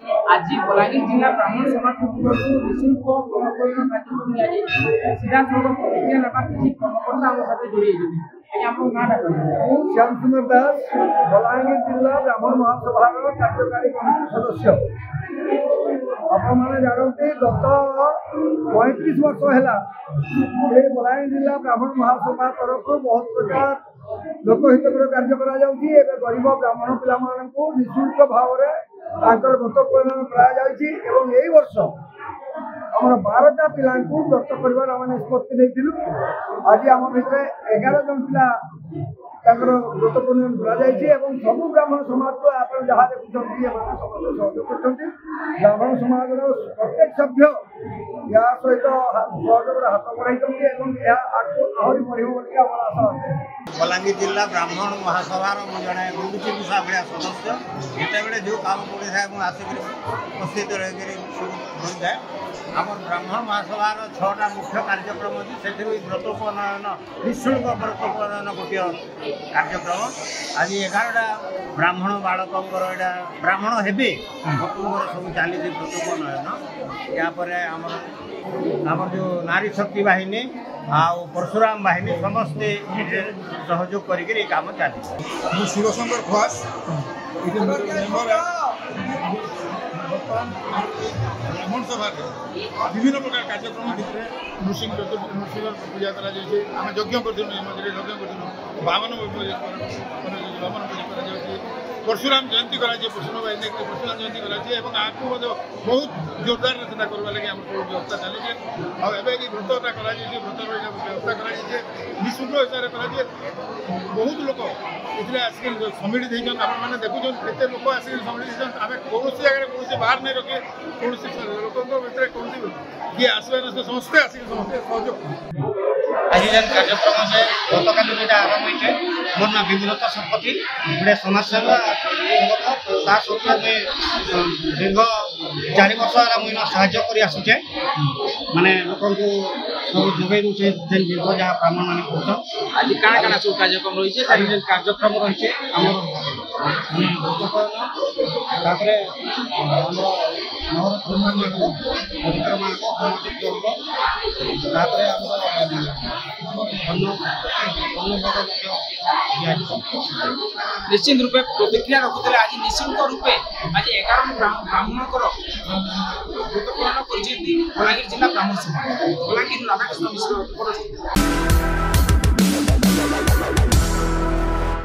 आज बलांगीर जिला ब्राह्मण समाज निःशुल्क कर्मकरण कार्यक्रम निया सीधा सड़क प्रतिक्रिया ना किसी कर्मकर्ता आम साथ जोड़ी श्याम सुंदर दास बलांगीर जिला ब्राह्मण महासभा कार्यकारी कमिटी सदस्य आपने जानते गत 35 वर्ष है बलांगीर जिला ब्राह्मण महासभा तरफ बहुत प्रकार लोकहितकर कार्य कर गरीब ब्राह्मण पिला निःशुल्क भाव में व्रत प्रदान कर वर्ष आम 12टा पिला व्रत कर निष्पत्ति नहीं आज आम भितर 11 जन पिला व्रत प्रदान कर सब ब्राह्मण समाज को आप जहाँ देखुं समस्त सहयोग कर ब्राह्मण समाज प्रत्येक सभ्य या सहित सहयोग हाथ बढ़ाई आहरी बढ़ आशा अच्छे। बलांगीर जिला ब्राह्मण महासभार जड़े गुरुजी मुसा भाया सदस्य जिते जो काम पड़े मुझे आसिक उपस्थित रही जाए आम ब्राह्मण महासभार 6टा मुख्य कार्यक्रम अच्छी से व्रत उपनयन निःशुल्क व्रत उपनयन गोटे कार्यक्रम आज 11टा ब्राह्मण बाड़कर यहाँ ब्राह्मण हे कुटुंबर सब चली व्रत उपनयन यापर आम जो नारी शक्ति बाहिनी आउ परशुराम बाहिनी समस्ते सहयोग करके काम चली शिवशंकर खास ब्राह्मण सभा विभिन्न प्रकार कार्यक्रम भितर नृसिंह पूजा करें यज्ञ कर बामन पूजा परशुराम जयंती कराई परशुराम जयंती कराई आपको बहुत जोरदार से करवा लगे आम व्यवस्था चली व्रतटा कर व्रत व्यवस्था कराई निःशुल्क हिसाब से कराई बहुत लोक ये आसिक समिट देते आपने देखुन केते लोक आसिक समिट देते आम कौन जगह कौन बाहर नहीं रखे कौन लोक कौन किए आसवे ना समस्ते आसिक समस्ते सहयोग आज कार्यक्रम से गतकाल जो आरम्भ होते मोर ना विमलता शतपथी गोटे समाजसेवा ता सत्वे दीर्घ 4 वर्ष मुझे साहय कर आसुचे माने लोक सब जोगे दूचे जिन जिन जहाँ ब्राह्मण मैंने कर आज काଣା काଣା सब कार्यक्रम रही है कार्यक्रम रही आम निश्चित रूपे प्रतिक्रिया रखुले आज निःशुल्क रूपे आज 11 ब्राह्मण व्रत पालन कर बलांगीर जिला ब्राह्मण सभा बलांगीर राधाकृष्ण मिश्र।